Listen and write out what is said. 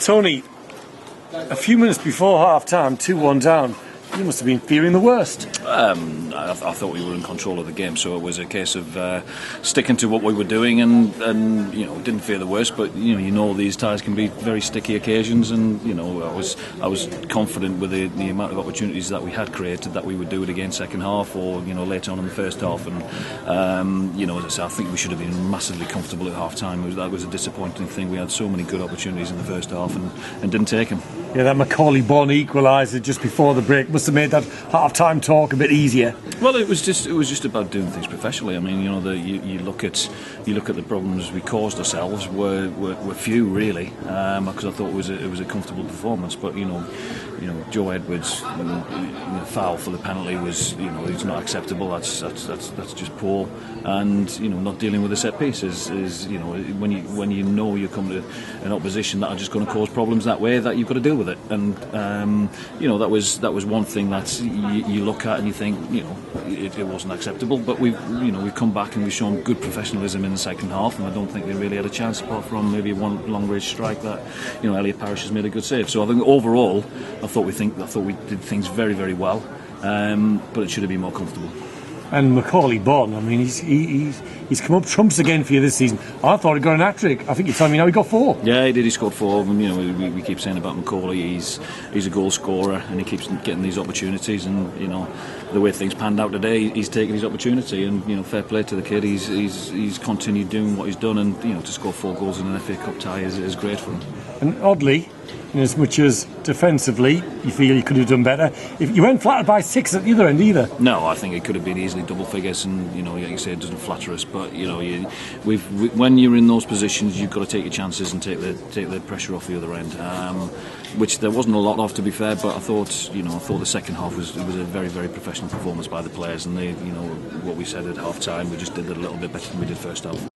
Tony, a few minutes before half-time, 2-1 down, you must have been fearing the worst. I thought we were in control of the game, so it was a case of sticking to what we were doing, and didn't fear the worst. But you know these ties can be very sticky occasions, and I was confident with the amount of opportunities that we had created that we would do it again second half, or later on in the first half. And as I say, I think we should have been massively comfortable at half time. That was a disappointing thing. We had so many good opportunities in the first half and didn't take them. Yeah, that Macaulay Bonne equaliser just before the break must have made that half-time talk a bit easier. Well, it was just about doing things professionally. I mean, you look at the problems we caused ourselves were few really, because I thought it was a comfortable performance. But Joe Edwards' foul for the penalty was it's not acceptable. That's just poor, and not dealing with a set piece is when you're coming to an opposition that are just going to cause problems that way, that you've got to deal with it. And that was one thing that you look at and you think it wasn't acceptable. But we've come back and we've shown good professionalism in the second half, and I don't think they really had a chance apart from maybe one long range strike that Elliot Parish has made a good save. So I think overall I thought we did things very, very well, but it should have been more comfortable. And Macaulay Bonne, I mean, he's come up trumps again for you this season. I thought he'd got an hat-trick. I think you're telling me now he got 4. Yeah, he did. He scored 4. We keep saying about Macaulay, he's a goal scorer, and he keeps getting these opportunities. And the way things panned out today, he's taken his opportunity. And fair play to the kid. He's continued doing what he's done, and to score 4 goals in an FA Cup tie is great for him. And oddly, as much as defensively you feel you could have done better, if you weren't flattered by 6 at the other end either. No, I think it could have been easily double figures, and like you say, it doesn't flatter us. But when you're in those positions, you've got to take your chances and take the pressure off the other end, which there wasn't a lot of, to be fair. But I thought the second half was a very, very professional performance by the players, and they what we said at half time, we just did it a little bit better than we did first half.